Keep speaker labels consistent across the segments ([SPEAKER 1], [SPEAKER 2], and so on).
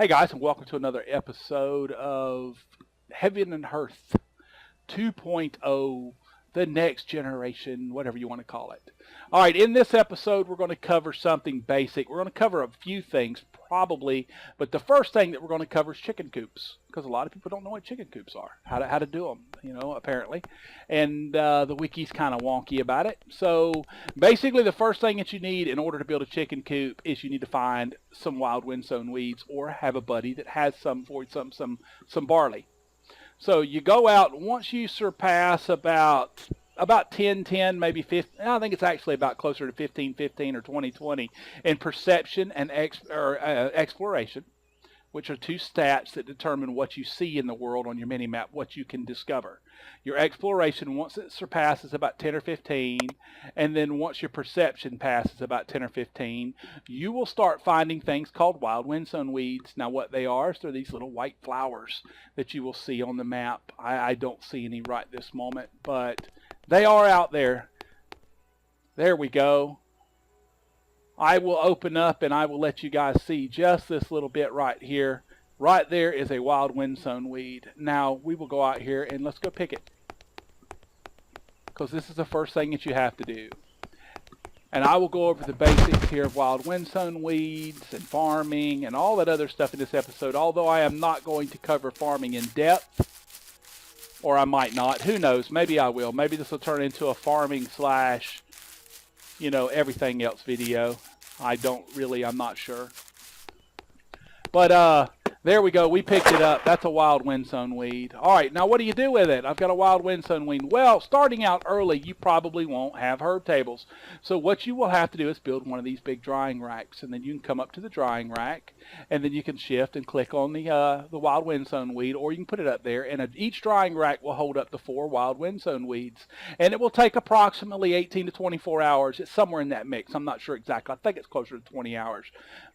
[SPEAKER 1] Hey guys, and welcome to another episode of Haven Hearth 2.0, the next generation, whatever you want to call it. All right, in this episode, we're going to cover something basic. We're going to cover a few things, probably, but the first thing that we're going to cover is chicken coops, because a lot of people don't know what chicken coops are, how to do them, apparently. And the wiki's kind of wonky about it. So basically, the first thing that you need in order to build a chicken coop is you need to find some wild windsown weeds or have a buddy that has some barley. So you go out, once you surpass about 10, maybe 15, I think it's actually about closer to 15 or 20 in perception and exploration, which are two stats that determine what you see in the world on your mini-map, what you can discover. Your exploration, once it surpasses about 10 or 15, and then once your perception passes about 10 or 15, you will start finding things called wild windsown weeds. Now what they are is they're these little white flowers that you will see on the map. I don't see any right this moment, but they are out there. There we go. I will open up and I will let you guys see just this little bit right here. Right there is a wild windsown weed. Now we will go out here and let's go pick it, because this is the first thing that you have to do. And I will go over the basics here of wild windsown weeds and farming and all that other stuff in this episode, although I am not going to cover farming in depth, or I might not. Who knows? Maybe I will. Maybe this will turn into a farming slash everything else video. I'm not sure. But there we go. We picked it up. That's a wild windsown weed. All right, now what do you do with it? I've got a wild windsown weed. Well, starting out early, you probably won't have herb tables. So what you will have to do is build one of these big drying racks, and then you can come up to the drying rack, and then you can shift and click on the wild windsown weed, or you can put it up there, and each drying rack will hold up to 4 wild windsown weeds, and it will take approximately 18 to 24 hours. It's somewhere in that mix. I'm not sure exactly. I think it's closer to 20 hours,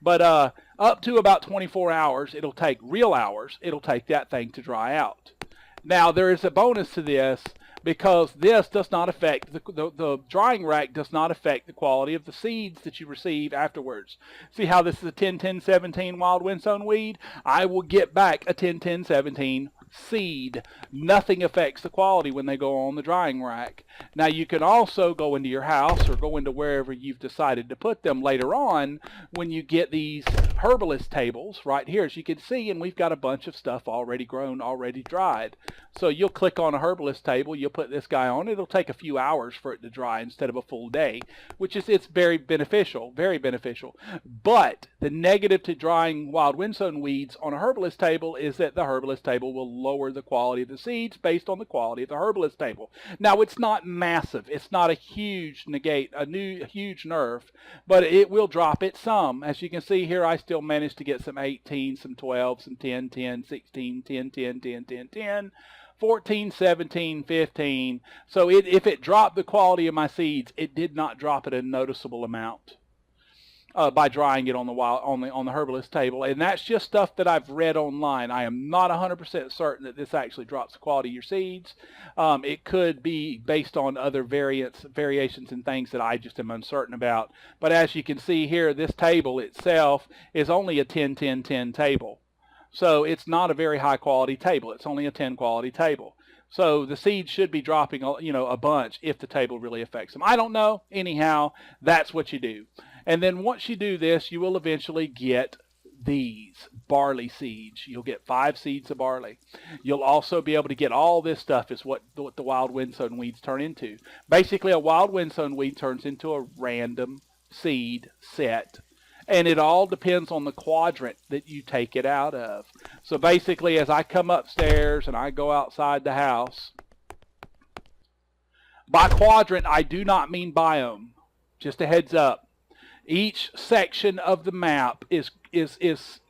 [SPEAKER 1] but up to about 24 hours, it'll take real hours. It'll take that thing to dry out. Now there is a bonus to this, because this does not affect the drying rack does not affect the quality of the seeds that you receive afterwards. See how this is a 10-10-17 wild windsown weed? I will get back a 10-10-17 seed. Nothing affects the quality when they go on the drying rack. Now you can also go into your house or go into wherever you've decided to put them later on when you get these herbalist tables right here, as you can see, and we've got a bunch of stuff already grown, already dried. So you'll click on a herbalist table, you'll put this guy on, it'll take a few hours for it to dry instead of a full day, it's very beneficial, very beneficial. But the negative to drying wild windsown weeds on a herbalist table is that the herbalist table will lower the quality of the seeds based on the quality of the herbalist table. Now it's not massive, it's not a huge huge nerf, but it will drop it some. As you can see here, I still managed to get some 18, some 12, some 10, 10, 16, 10, 10, 10, 10, 10, 14, 17, 15. So if it dropped the quality of my seeds, it did not drop it a noticeable amount by drying it on the herbalist table. And that's just stuff that I've read online. I am not 100% certain that this actually drops the quality of your seeds. It could be based on other variations and things that I just am uncertain about. But as you can see here, this table itself is only a 10-10-10 table. So it's not a very high quality table. It's only a 10 quality table. So the seeds should be dropping, a bunch if the table really affects them. I don't know. Anyhow, that's what you do. And then once you do this, you will eventually get these barley seeds. You'll get 5 seeds of barley. You'll also be able to get all this stuff is what the wild windsown weeds turn into. Basically, a wild windsown weed turns into a random seed set. And it all depends on the quadrant that you take it out of. So basically, as I come upstairs and I go outside the house, by quadrant, I do not mean biome. Just a heads up. Each section of the map is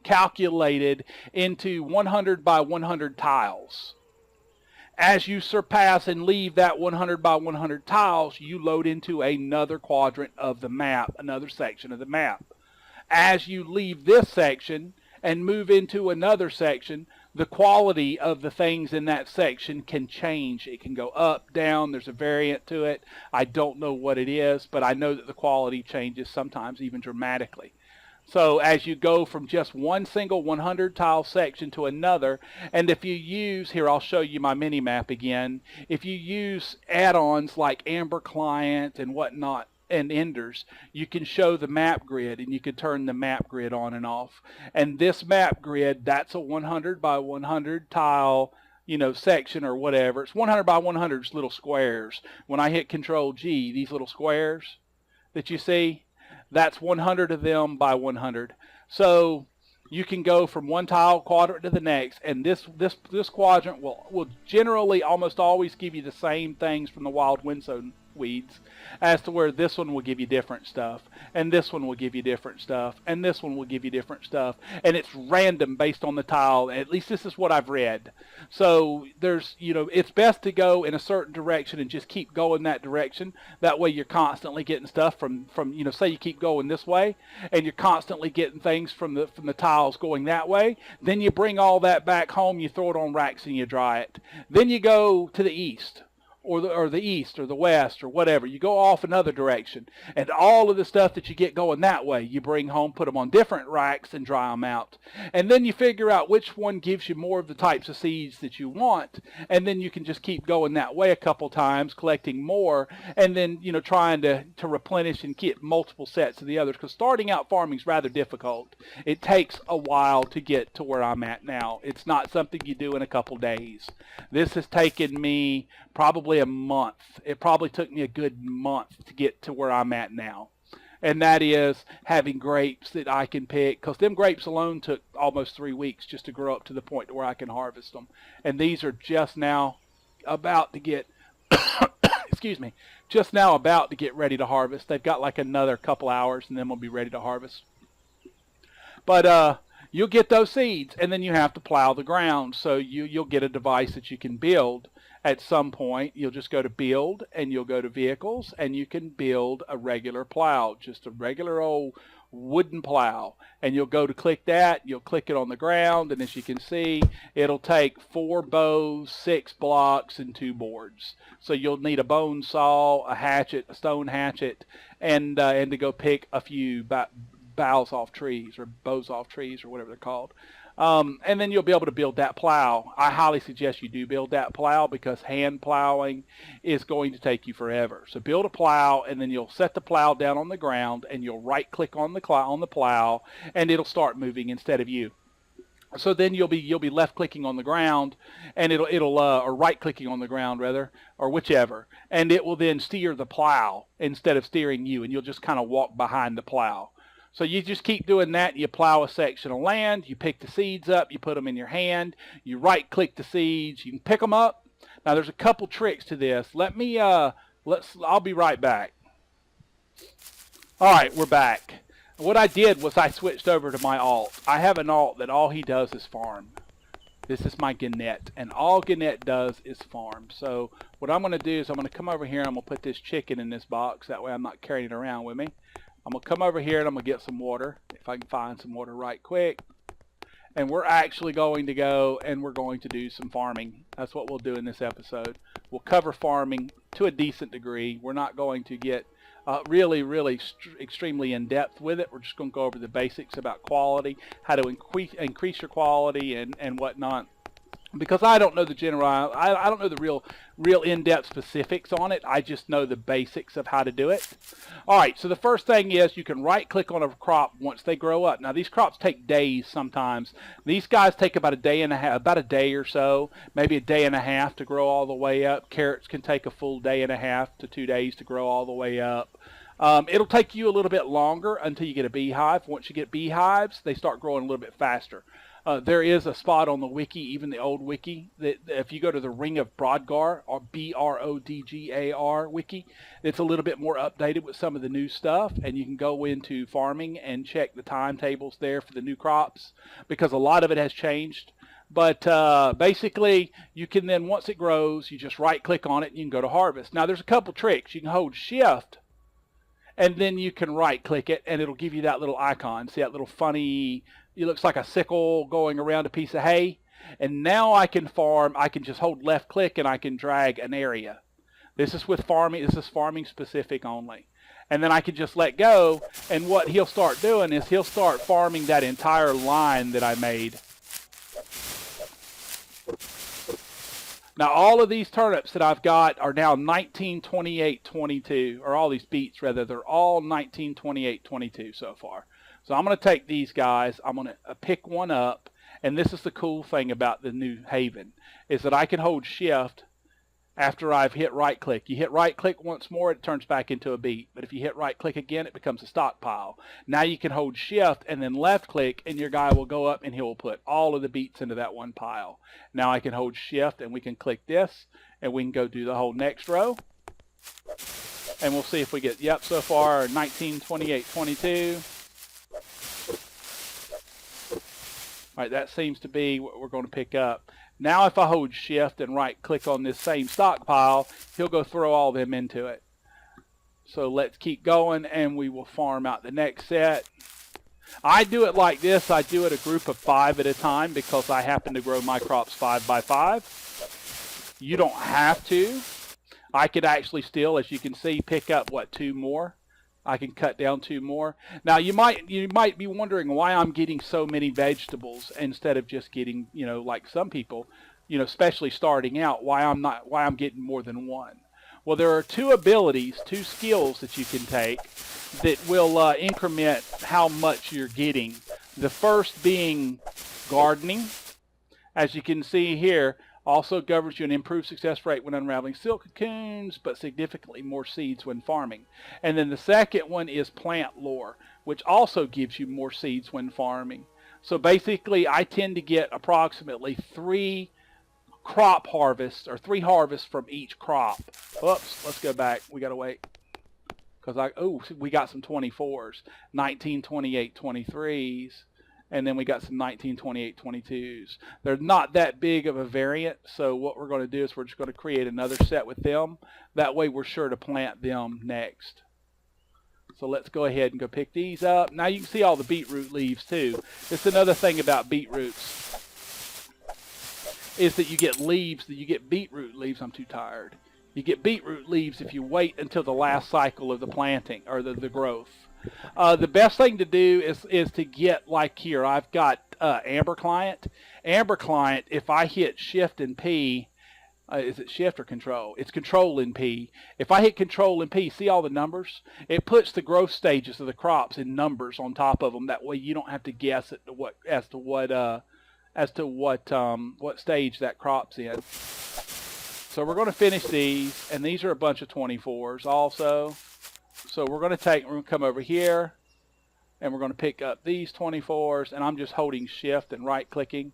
[SPEAKER 1] calculated into 100 by 100 tiles. As you surpass and leave that 100 by 100 tiles, you load into another quadrant of the map, another section of the map. As you leave this section and move into another section, the quality of the things in that section can change. It can go up, down. There's a variant to it. I don't know what it is, but I know that the quality changes sometimes even dramatically. So as you go from just one single 100 tile section to another, and if you use, here I'll show you my mini map again, if you use add-ons like Amber Client and whatnot, and Enders, you can show the map grid, and you can turn the map grid on and off. And this map grid, that's a 100 by 100 tile, you know, section or whatever. It's 100 by 100 little squares. When I hit Control G, these little squares that you see, that's 100 of them by 100. So you can go from one tile quadrant to the next, and this quadrant will generally almost always give you the same things from the wild windsown weeds, as to where this one will give you different stuff, and this one will give you different stuff, and this one will give you different stuff, and it's random based on the tile. At least this is what I've read. So there's, you know, it's best to go in a certain direction and just keep going that direction. That way you're constantly getting stuff from you know, say you keep going this way and you're constantly getting things from the tiles going that way. Then you bring all that back home, you throw it on racks and you dry it. Then you go to the east, or the east or the west or whatever. You go off another direction, and all of the stuff that you get going that way, you bring home, put them on different racks and dry them out. And then you figure out which one gives you more of the types of seeds that you want, and then you can just keep going that way a couple times, collecting more, and then, you know, trying to replenish and get multiple sets of the others, because starting out farming is rather difficult. It takes a while to get to where I'm at now. It's not something you do in a couple days. This has taken me probably a month. It probably took me a good month to get to where I'm at now. And that is having grapes that I can pick, because them grapes alone took almost 3 weeks just to grow up to the point where I can harvest them. And these are just now about to get, excuse me, just now about to get ready to harvest. They've got like another couple hours and then we'll be ready to harvest. But you'll get those seeds, and then you have to plow the ground. So you'll get a device that you can build. At some point, you'll just go to build, and you'll go to vehicles, and you can build a regular plow, just a regular old wooden plow. And you'll go to click that, you'll click it on the ground, and as you can see, it'll take 4 bows, 6 blocks, and 2 boards. So you'll need a bone saw, a hatchet, a stone hatchet, and to go pick a few boughs off trees, or bows off trees, or whatever they're called. And then you'll be able to build that plow. I highly suggest you do build that plow, because hand plowing is going to take you forever. So build a plow, and then you'll set the plow down on the ground, and you'll right click on the plow, and it'll start moving instead of you. So then you'll be left clicking on the ground, and or right clicking on the ground rather, or whichever, and it will then steer the plow instead of steering you, and you'll just kind of walk behind the plow. So you just keep doing that. You plow a section of land, you pick the seeds up, you put them in your hand, you right click the seeds, you can pick them up. Now there's a couple tricks to this. I'll be right back. All right, we're back. What I did was I switched over to my alt. I have an alt that all he does is farm. This is my Gannett, and all Gannett does is farm. So what I'm going to do is I'm going to come over here and I'm going to put this chicken in this box. That way I'm not carrying it around with me. I'm going to come over here and I'm going to get some water, if I can find some water right quick. And we're actually going to go and we're going to do some farming. That's what we'll do in this episode. We'll cover farming to a decent degree. We're not going to get really extremely in depth with it. We're just going to go over the basics about quality, how to increase your quality and whatnot. Because I don't know the I don't know the real in-depth specifics on it. I just know the basics of how to do it. All right, so the first thing is you can right-click on a crop once they grow up. Now these crops take days sometimes. These guys take about a day and a half, about a day or so, maybe a day and a half to grow all the way up. Carrots can take a full day and a half to 2 days to grow all the way up. It'll take you a little bit longer until you get a beehive. Once you get beehives, they start growing a little bit faster. There is a spot on the wiki, even the old wiki, that if you go to the Ring of Brodgar, or Brodgar wiki, it's a little bit more updated with some of the new stuff, and you can go into farming and check the timetables there for the new crops, because a lot of it has changed. But basically, you can then, once it grows, you just right-click on it and you can go to harvest. Now, there's a couple tricks. You can hold Shift, and then you can right-click it, and it'll give you that little icon. See that little funny... It looks like a sickle going around a piece of hay. And now I can farm. I can just hold left click and I can drag an area. This is with farming. This is farming specific only. And then I can just let go, and what he'll start doing is he'll start farming that entire line that I made. Now all of these turnips that I've got are now 19, 28, 22, or all these beets rather, they're all 19, 28, 22 so far. So I'm going to take these guys, I'm going to pick one up, and this is the cool thing about the new Haven, is that I can hold shift after I've hit right click. You hit right click once more, it turns back into a beet. But if you hit right click again, it becomes a stockpile. Now you can hold shift and then left click, and your guy will go up and he will put all of the beets into that one pile. Now I can hold shift and we can click this and we can go do the whole next row. And we'll see if we get, yep, so far 19, 28, 22. All right, that seems to be what we're going to pick up. Now if I hold shift and right click on this same stockpile, he'll go throw all them into it. So let's keep going and we will farm out the next set. I do it like this. I do it a group of 5 at a time because I happen to grow my crops 5 by 5. You don't have to. I could actually still, as you can see, pick up, what, 2 more? I can cut down 2 more. Now you might be wondering why I'm getting so many vegetables instead of just getting, you know, like some people, you know, especially starting out, why I'm getting more than 1. Well, there are 2 abilities, 2 skills that you can take that will increment how much you're getting. The first being gardening. As you can see here, also governs you an improved success rate when unraveling silk cocoons, but significantly more seeds when farming. And then the second one is plant lore, which also gives you more seeds when farming. So basically, I tend to get approximately 3 crop harvests, or 3 harvests from each crop. Oops, let's go back. We got to wait. Because we got some 24s, 19, 28, 23s. And then we got some 19, 28, 22s. They're not that big of a variant, so what we're going to do is we're just going to create another set with them. That way we're sure to plant them next. So let's go ahead and go pick these up. Now you can see all the beetroot leaves too. It's another thing about beetroots, is that you get leaves, that you get beetroot leaves. I'm too tired. You get beetroot leaves if you wait until the last cycle of the planting, or the growth. The best thing to do is to get, like here, I've got Amber Client. Amber Client, if I hit Shift and P, is it Shift or Control? It's Control and P. If I hit Control and P, see all the numbers? It puts the growth stages of the crops in numbers on top of them. That way you don't have to guess as to what stage that crop's in. So we're going to finish these, and these are a bunch of 24s also. So we're going to come over here, and we're going to pick up these 24s, and I'm just holding shift and right clicking,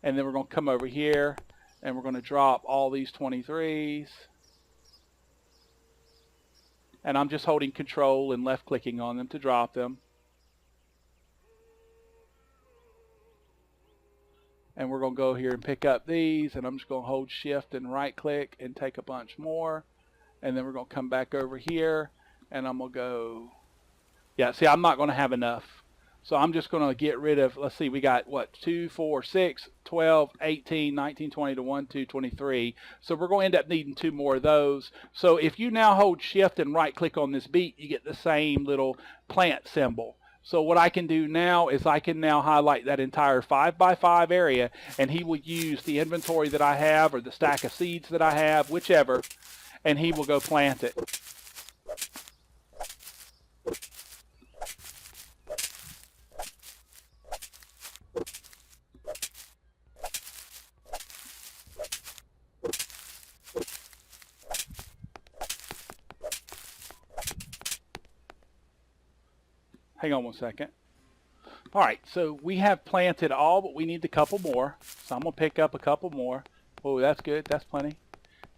[SPEAKER 1] and then we're going to come over here, and we're going to drop all these 23s, and I'm just holding control and left clicking on them to drop them. And we're going to go here and pick up these, and I'm just going to hold shift and right click and take a bunch more, and then we're going to come back over here. And I'm going to go, yeah, see, I'm not going to have enough. So I'm just going to get rid of, let's see, we got, what, 2, 4, 6, 12, 18, 19, 20 to 1, 2, 23. So we're going to end up needing 2 more of those. So if you now hold shift and right click on this beet, you get the same little plant symbol. So what I can do now is I can now highlight that entire 5 by 5 area, and he will use the inventory that I have, or the stack of seeds that I have, whichever, and he will go plant it. Hang on one second. All right, so we have planted all, but we need a couple more. So I'm going to pick up a couple more. Oh, that's good. That's plenty.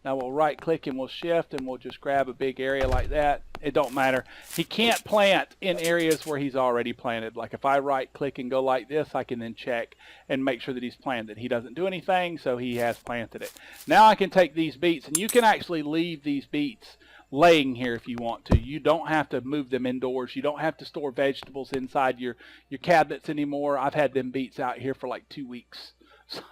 [SPEAKER 1] Now we'll right click and we'll shift and we'll just grab a big area like that. It don't matter. He can't plant in areas where he's already planted. Like if I right click and go like this, I can then check and make sure that he's planted. He doesn't do anything, so he has planted it. Now I can take these beets, and you can actually leave these beets laying here if you want to. You don't have to move them indoors. You don't have to store vegetables inside your cabinets anymore. I've had them beets out here for like 2 weeks.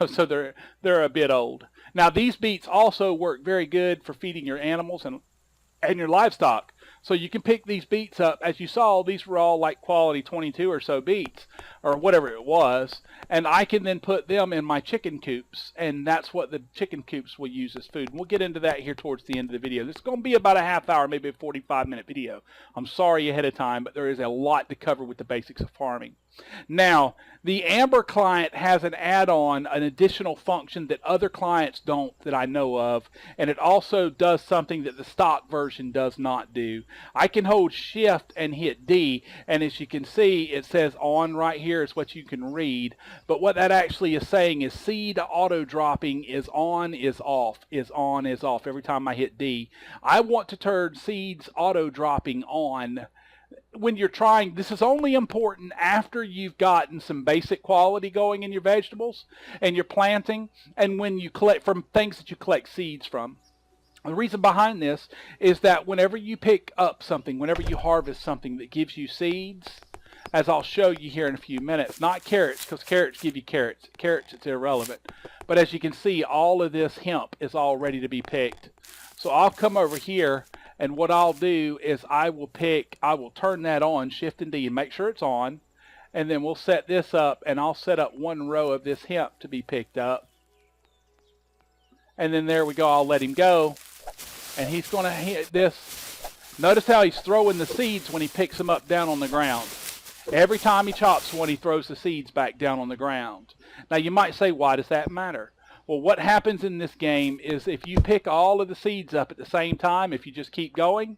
[SPEAKER 1] So they're a bit old. Now these beets also work very good for feeding your animals and your livestock. So you can pick these beets up. As you saw, these were all like quality 22 or so beets, or whatever it was. And I can then put them in my chicken coops, and that's what the chicken coops will use as food. And we'll get into that here towards the end of the video. This is going to be about a half hour, maybe a 45-minute video. I'm sorry ahead of time, but there is a lot to cover with the basics of farming. Now, the Amber client has an add-on, an additional function that other clients don't that I know of, and it also does something that the stock version does not do. I can hold shift and hit D, and as you can see, it says on right here is what you can read, but what that actually is saying is seed auto dropping is on, is off, is on, is off every time I hit D. I want to turn seeds auto dropping on. When you're trying, this is only important after you've gotten some basic quality going in your vegetables and you're planting, and when you collect from things that you collect seeds from. The reason behind this is that whenever you pick up something, whenever you harvest something that gives you seeds, as I'll show you here in a few minutes, not carrots, because carrots give you carrots. Carrots, it's irrelevant. But as you can see, all of this hemp is all ready to be picked. So I'll come over here, and what I'll do is I will turn that on, Shift and D, and make sure it's on. And then we'll set this up, and I'll set up one row of this hemp to be picked up. And then there we go, I'll let him go. And he's going to hit this. Notice how he's throwing the seeds when he picks them up down on the ground. Every time he chops one, he throws the seeds back down on the ground. Now you might say, why does that matter? Well, what happens in this game is if you pick all of the seeds up at the same time, if you just keep going.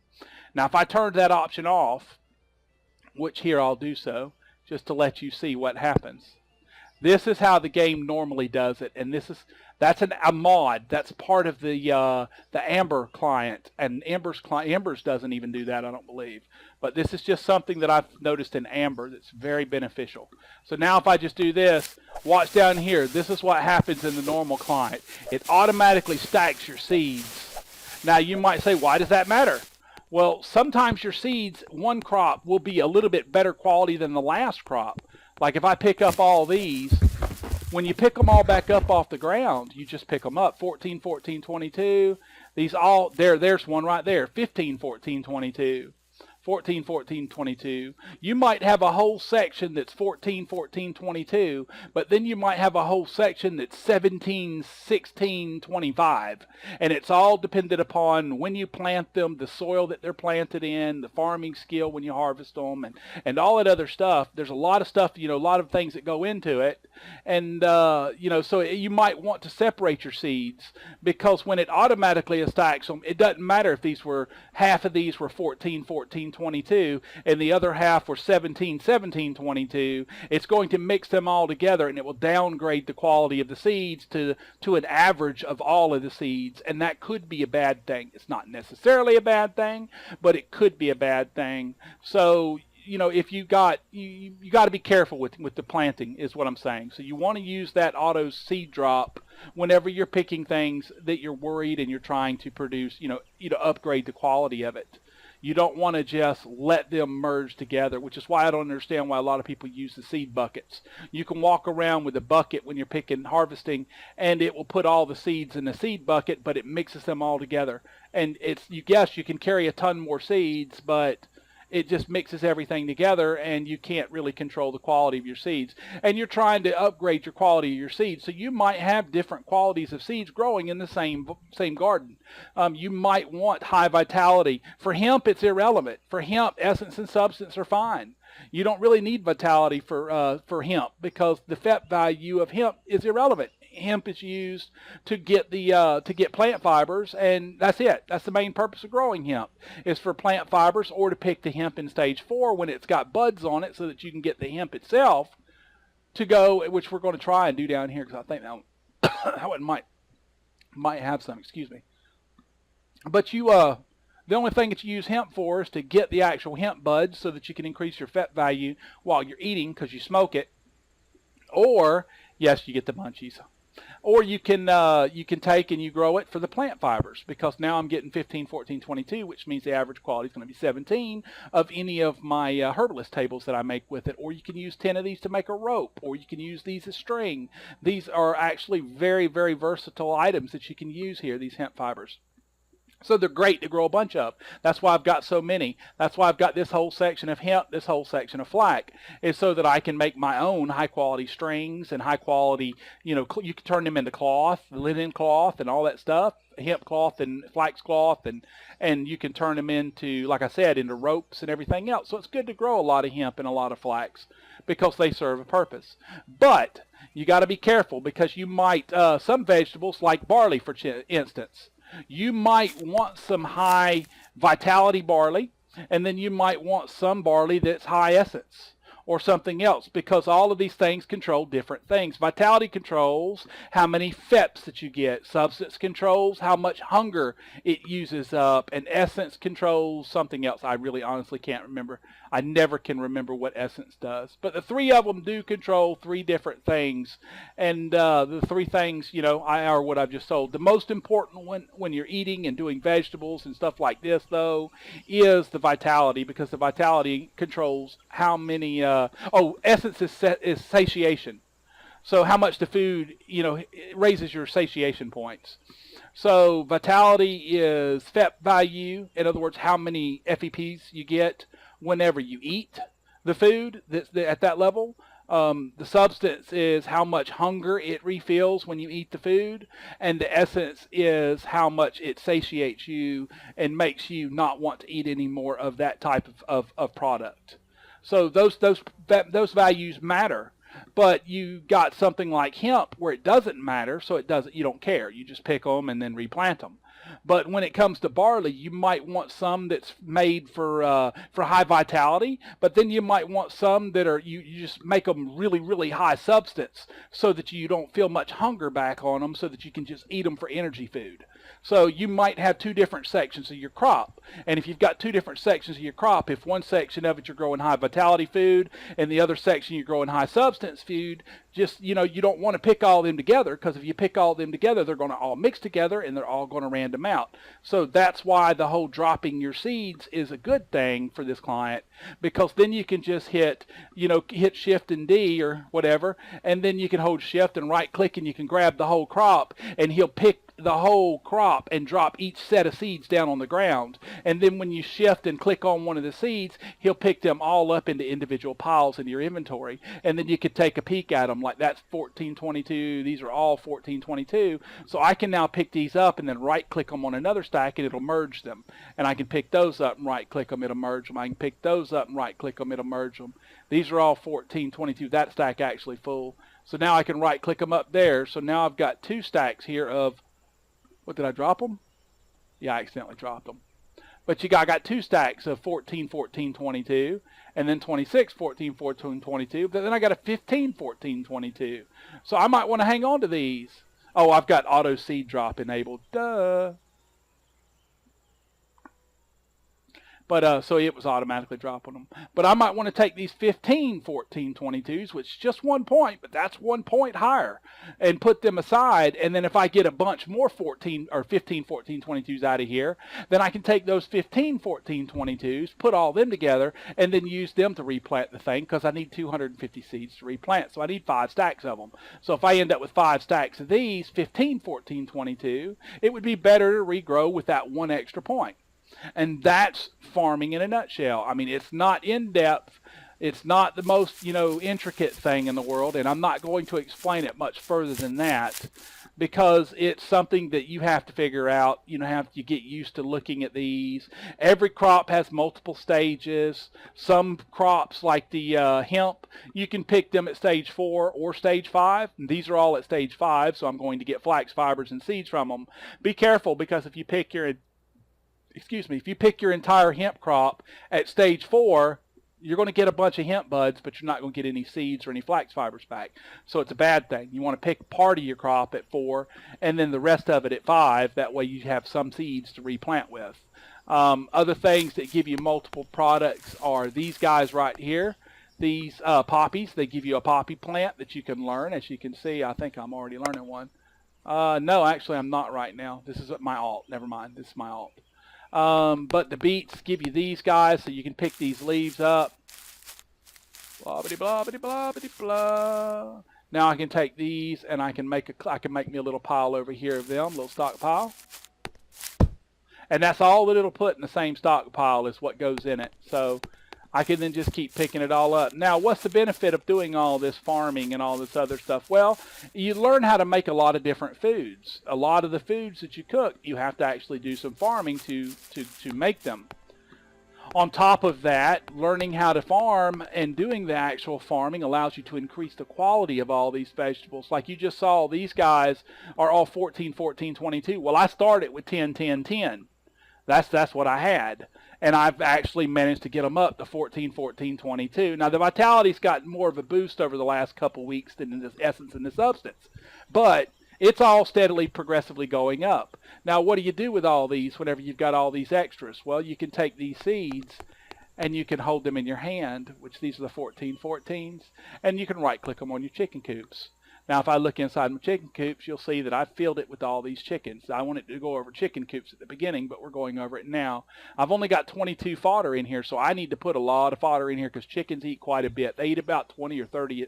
[SPEAKER 1] Now, if I turned that option off, which here I'll do so, just to let you see what happens. This is how the game normally does it, and that's a mod. That's part of the Amber client, and Ember's doesn't even do that, I don't believe. But this is just something that I've noticed in Amber that's very beneficial. So now if I just do this, watch down here. This is what happens in the normal client. It automatically stacks your seeds. Now you might say, why does that matter? Well, sometimes your seeds, one crop will be a little bit better quality than the last crop. Like if I pick up all these, when you pick them all back up off the ground, you just pick them up. 14, 14, 22. These all, there's one right there. 15, 14, 22. 14, 14, 22. You might have a whole section that's 14, 14, 22, but then you might have a whole section that's 17, 16, 25. And it's all dependent upon when you plant them, the soil that they're planted in, the farming skill when you harvest them, and all that other stuff. There's a lot of stuff, a lot of things that go into it. And, so you might want to separate your seeds, because when it automatically stacks them, it doesn't matter if half of these were 14, 14, 22 and the other half were 17, 17, 22. It's going to mix them all together, and it will downgrade the quality of the seeds to an average of all of the seeds, and that could be a bad thing. It's not necessarily a bad thing, but it could be a bad thing. So if you got to be careful with the planting is what I'm saying. So you want to use that auto seed drop whenever you're picking things that you're worried and you're trying to produce, upgrade the quality of it. You don't want to just let them merge together, which is why I don't understand why a lot of people use the seed buckets. You can walk around with a bucket when you're harvesting, and it will put all the seeds in the seed bucket, but it mixes them all together. And you can carry a ton more seeds, but it just mixes everything together, and you can't really control the quality of your seeds. And you're trying to upgrade your quality of your seeds, so you might have different qualities of seeds growing in the same garden. You might want high vitality. For hemp, it's irrelevant. For hemp, essence and substance are fine. You don't really need vitality for hemp, because the FEP value of hemp is irrelevant. Hemp is used to get plant fibers, and that's it. That's the main purpose of growing hemp, is for plant fibers, or to pick the hemp in stage 4 when it's got buds on it, so that you can get the hemp itself to go, which we're going to try and do down here, because I think that one might have some. Excuse me. But the only thing that you use hemp for is to get the actual hemp buds, so that you can increase your FEP value while you're eating, because you smoke it, or yes, you get the munchies. Or you can take and you grow it for the plant fibers, because now I'm getting 15, 14, 22, which means the average quality is going to be 17 of any of my herbalist tables that I make with it. Or you can use 10 of these to make a rope, or you can use these as string. These are actually very, very versatile items that you can use here, these hemp fibers. So they're great to grow a bunch of. That's why I've got so many. That's why I've got this whole section of hemp, this whole section of flax, is so that I can make my own high-quality strings and high-quality, you know, you can turn them into cloth, linen cloth, and all that stuff, hemp cloth and flax cloth, and you can turn them into, like I said, into ropes and everything else. So it's good to grow a lot of hemp and a lot of flax because they serve a purpose. But you got to be careful because you might, some vegetables like barley, for instance, you might want some high vitality barley, and then you might want some barley that's high essence or something else, because all of these things control different things. Vitality controls how many FEPs that you get. Substance controls how much hunger it uses up, and essence controls something else. I really honestly can't remember. I never can remember what essence does. But the three of them do control three different things, and the three things, you know, are what I've just told. The most important when you're eating and doing vegetables and stuff like this, though, is the vitality, because the vitality controls how many. Essence is satiation. So how much the food, you know, it raises your satiation points. So vitality is FEP value. In other words, how many FEPs you get whenever you eat the food that's at that level. The substance is how much hunger it refills when you eat the food, and the essence is how much it satiates you and makes you not want to eat any more of that type of product. So those values matter. But you got something like hemp where it doesn't matter, so you don't care. You just pick them and then replant them. But when it comes to barley, you might want some that's made for high vitality, but then you might want some that are you just make them really, really high substance so that you don't feel much hunger back on them, so that you can just eat them for energy food. So you might have two different sections of your crop. And if you've got two different sections of your crop, if one section of it you're growing high vitality food and the other section you're growing high substance food, just, you know, you don't want to pick all of them together, because if you pick all of them together, they're going to all mix together and they're all going to random out. So that's why the whole dropping your seeds is a good thing for this client, because then you can just hit Shift and D or whatever, and then you can hold Shift and right click and you can grab the whole crop, and he'll pick the whole crop and drop each set of seeds down on the ground. And then when you shift and click on one of the seeds, he'll pick them all up into individual piles in your inventory. And then you could take a peek at them, like that's 1422. These are all 1422. So I can now pick these up and then right click them on another stack and it'll merge them. And I can pick those up and right click them, it'll merge them. I can pick those up and right click them, it'll merge them. These are all 1422. That stack actually full. So now I can right click them up there. So now I've got two stacks here of, what, did I drop them? Yeah, I accidentally dropped them. But I got two stacks of 14, 14, 22, and then 26, 14, 14, 22. But then I got a 15, 14, 22. So I might want to hang on to these. Oh, I've got auto seed drop enabled. Duh. But so it was automatically dropping them. But I might want to take these 15, 14, 22s, which is just 1 point, but that's 1 point higher, and put them aside. And then if I get a bunch more 14 or 15, 14, 22s out of here, then I can take those 15, 14, 22s, put all them together, and then use them to replant the thing, because I need 250 seeds to replant. So I need 5 stacks of them. So if I end up with 5 stacks of these, 15, 14, 22, it would be better to regrow with that 1 extra point. And that's farming in a nutshell. I mean, it's not in depth. It's not the most, intricate thing in the world. And I'm not going to explain it much further than that, because it's something that you have to figure out. You have to get used to looking at these. Every crop has multiple stages. Some crops, like the hemp, you can pick them at stage 4 or stage 5. And these are all at stage 5, so I'm going to get flax fibers and seeds from them. Be careful, because if you pick your entire hemp crop at stage 4, you're going to get a bunch of hemp buds, but you're not going to get any seeds or any flax fibers back. So it's a bad thing. You want to pick part of your crop at 4 and then the rest of it at 5. That way you have some seeds to replant with. Other things that give you multiple products are these guys right here. These poppies, they give you a poppy plant that you can learn. As you can see, I think I'm already learning one. No, actually I'm not right now. This is my alt. Never mind. This is my alt. But the beets give you these guys, so you can pick these leaves up. Blah, bitty, blah, bitty, blah, bitty, blah. Now I can take these and I can make me a little pile over here of them, a little stockpile. And that's all that it'll put in the same stockpile is what goes in it. So I can then just keep picking it all up. Now, what's the benefit of doing all this farming and all this other stuff? Well, you learn how to make a lot of different foods. A lot of the foods that you cook, you have to actually do some farming to make them. On top of that, learning how to farm and doing the actual farming allows you to increase the quality of all these vegetables. Like you just saw, these guys are all 14, 14, 22. Well, I started with 10, 10, 10. That's what I had. And I've actually managed to get them up to 14, 14, 22. Now, the vitality's gotten more of a boost over the last couple weeks than in the essence and the substance. But it's all steadily, progressively going up. Now, what do you do with all these whenever you've got all these extras? Well, you can take these seeds and you can hold them in your hand, which these are the 1414s, and you can right-click them on your chicken coops. Now, if I look inside my chicken coops, you'll see that I've filled it with all these chickens. I wanted to go over chicken coops at the beginning, but we're going over it now. I've only got 22 fodder in here, so I need to put a lot of fodder in here because chickens eat quite a bit. They eat about 20 or 30,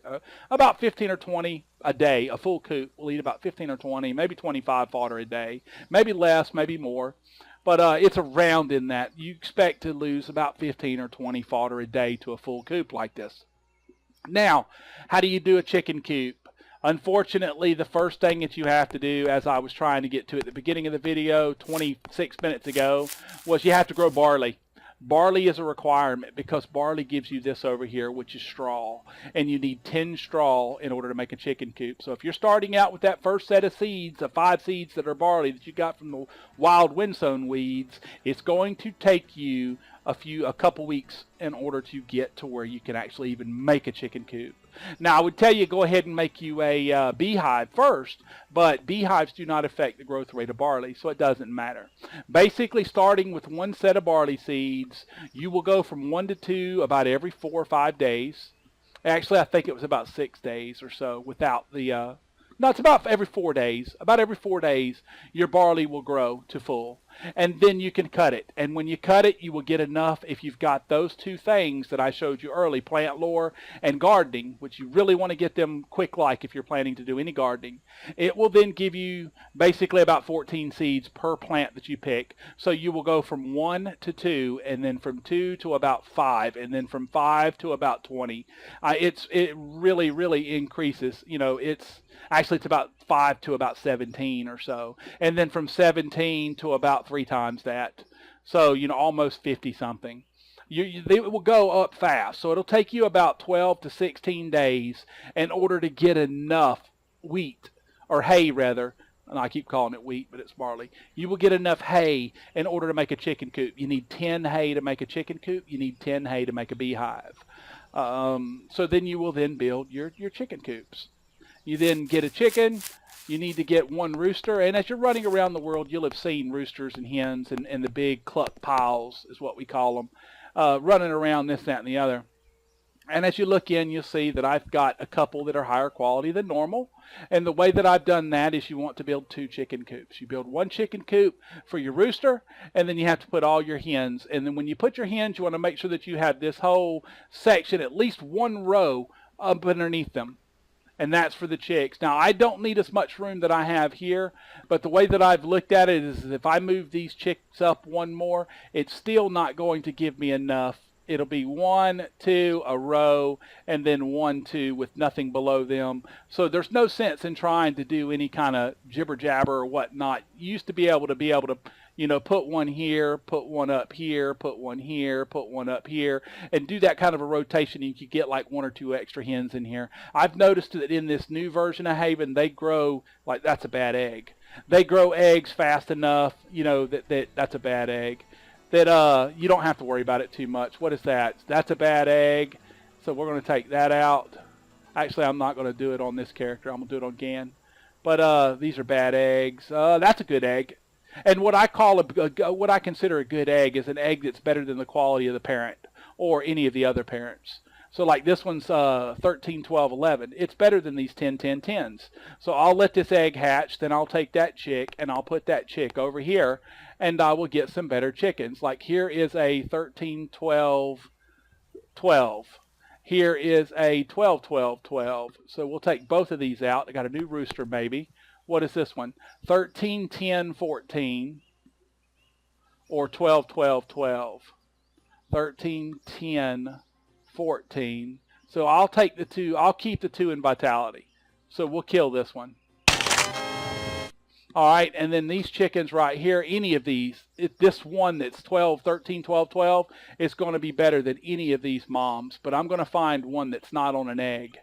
[SPEAKER 1] about 15 or 20 a day. A full coop will eat about 15 or 20, maybe 25 fodder a day. Maybe less, maybe more. But it's around in that. You expect to lose about 15 or 20 fodder a day to a full coop like this. Now, how do you do a chicken coop? Unfortunately, the first thing that you have to do, as I was trying to get to at the beginning of the video 26 minutes ago, was you have to grow barley. Barley is a requirement because barley gives you this over here, which is straw. And you need 10 straw in order to make a chicken coop. So if you're starting out with that first set of seeds, the 5 seeds that are barley that you got from the wild windsown weeds, it's going to take you a couple weeks in order to get to where you can actually even make a chicken coop. Now, I would tell you go ahead and make you a beehive first, but beehives do not affect the growth rate of barley, so it doesn't matter. Basically, starting with 1 set of barley seeds, you will go from 1 to 2 about every 4 or 5 days. Actually, I think it was about 6 days or so without the... No, it's about every 4 days. About every 4 days, your barley will grow to full. And then you can cut it. And when you cut it, you will get enough if you've got those 2 things that I showed you early, plant lore and gardening, which you really want to get them quick like if you're planning to do any gardening. It will then give you basically about 14 seeds per plant that you pick. So you will go from 1 to 2, and then from 2 to about 5, and then from 5 to about 20. It really, really increases. You know, it's about 5 to about 17 or so. And then from 17 to about 3 times that. So, you know, almost 50 something. They will go up fast. So it'll take you about 12 to 16 days in order to get enough wheat, or hay rather. And I keep calling it wheat, but it's barley. You will get enough hay in order to make a chicken coop. You need 10 hay to make a chicken coop. You need 10 hay to make a beehive. So then you will then build your chicken coops. You then get a chicken. You need to get 1 rooster. And as you're running around the world, you'll have seen roosters and hens and the big cluck piles is what we call them, running around this, that, and the other. And as you look in, you'll see that I've got a couple that are higher quality than normal. And the way that I've done that is you want to build 2 chicken coops. You build 1 chicken coop for your rooster, and then you have to put all your hens. And then when you put your hens, you want to make sure that you have this whole section, at least 1 row up underneath them. And that's for the chicks. Now, I don't need as much room that I have here, but the way that I've looked at it is if I move these chicks up 1 more, it's still not going to give me enough. It'll be 1, 2, a row, and then 1, 2 with nothing below them. So there's no sense in trying to do any kind of jibber jabber or whatnot. You used to be able to, you know, put 1 here, put 1 up here, put 1 here, put 1 up here, and do that kind of a rotation. You could get like 1 or 2 extra hens in here. I've noticed that in this new version of Haven, they grow, like that's a bad egg. They grow eggs fast enough, you know, that's a bad egg. That you don't have to worry about it too much. What is that? That's a bad egg. So we're going to take that out. Actually, I'm not going to do it on this character. I'm going to do it on Gan. But these are bad eggs. That's a good egg. And what I call what I consider a good egg is an egg that's better than the quality of the parent or any of the other parents. So like this one's 13, 12, 11. It's better than these 10, 10, 10s. So I'll let this egg hatch, then I'll take that chick and I'll put that chick over here and I will get some better chickens. Like here is a 13, 12, 12. Here is a 12, 12, 12. So we'll take both of these out. I got a new rooster maybe. What is this one? 13, 10, 14. or 12, 12, 12, 13, 10, 14. So I'll take the 2. I'll keep the 2 in vitality. So we'll kill this one. All right, and then these chickens right here, any of these, this one that's 12, 13, 12, 12, is going to be better than any of these moms. But I'm going to find one that's not on an egg.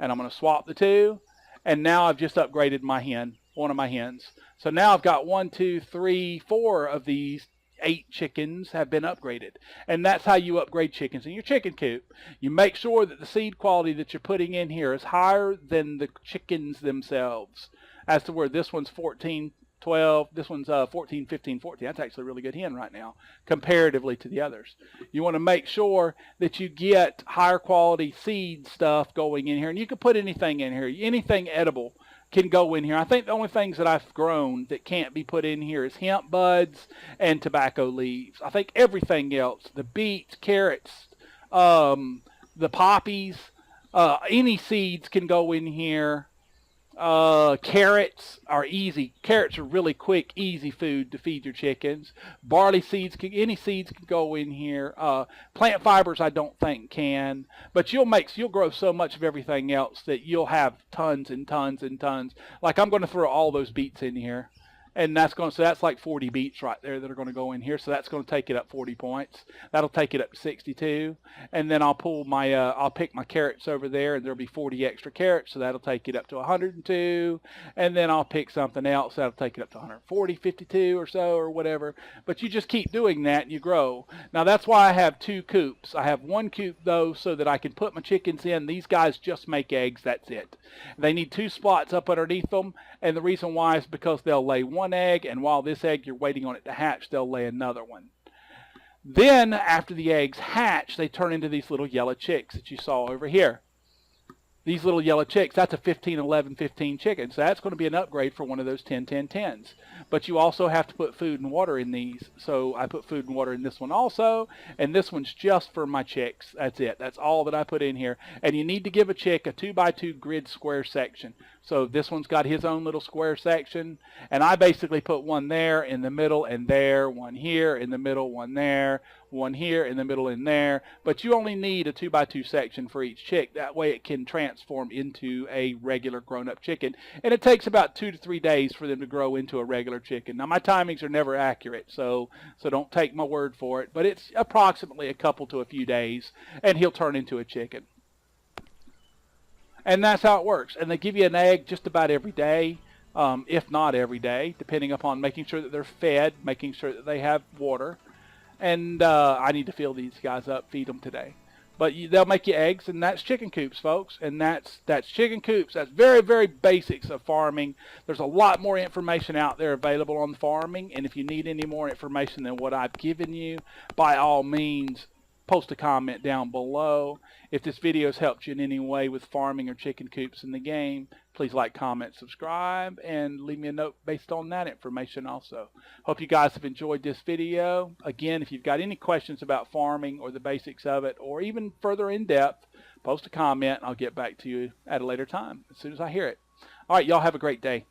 [SPEAKER 1] And I'm going to swap the 2. And now I've just upgraded my hen, one of my hens. So now I've got 1, 2, 3, 4 of these 8 chickens have been upgraded. And that's how you upgrade chickens in your chicken coop. You make sure that the seed quality that you're putting in here is higher than the chickens themselves. As to where this one's 14, 12, this one's 14, 15, 14. That's actually a really good hen right now, comparatively to the others. You want to make sure that you get higher quality seed stuff going in here. And you can put anything in here. Anything edible can go in here. I think the only things that I've grown that can't be put in here is hemp buds and tobacco leaves. I think everything else, the beets, carrots, the poppies, any seeds can go in here. Carrots are easy. Carrots are really quick, easy food to feed your chickens. Barley seeds, any seeds can go in here. Plant fibers, I don't think can. But you'll grow so much of everything else that you'll have tons and tons and tons. Like I'm going to throw all those beets in here. And so that's like 40 beets right there that are going to go in here. So that's going to take it up 40 points. That'll take it up to 62. And then I'll pull my, I'll pick my carrots over there, and there'll be 40 extra carrots. So that'll take it up to 102. And then I'll pick something else that'll take it up to 140, 52 or so or whatever. But you just keep doing that and you grow. Now that's why I have 2 coops. I have 1 coop though so that I can put my chickens in. These guys just make eggs. That's it. They need 2 spots up underneath them. And the reason why is because they'll lay 1 egg, and while this egg you're waiting on it to hatch, they'll lay another one. Then after the eggs hatch, they turn into these little yellow chicks that you saw over here. These little yellow chicks, that's a 15, 11, 15 chicken. So that's going to be an upgrade for one of those 10, 10, 10s. But you also have to put food and water in these. So I put food and water in this one also. And this one's just for my chicks. That's it. That's all that I put in here. And you need to give a chick a 2x2 grid square section. So this one's got his own little square section. And I basically put one there in the middle and there, one here in the middle, one there, one here in the middle and there. But you only need a 2x2 section for each chick. That way it can transform into a regular grown-up chicken. And it takes about 2 to 3 days for them to grow into a regular chicken. Now my timings are never accurate, so don't take my word for it. But it's approximately a couple to a few days, and he'll turn into a chicken. And that's how it works. And they give you an egg just about every day, if not every day, depending upon making sure that they're fed, making sure that they have water. And I need to fill these guys up, feed them today. But they'll make you eggs, and that's chicken coops, folks. And that's chicken coops. That's very, very basics of farming. There's a lot more information out there available on farming. And if you need any more information than what I've given you, by all means, post a comment down below. If this video has helped you in any way with farming or chicken coops in the game, please like, comment, subscribe, and leave me a note based on that information also. Hope you guys have enjoyed this video. Again, if you've got any questions about farming or the basics of it, or even further in depth, post a comment and I'll get back to you at a later time as soon as I hear it. All right, y'all have a great day.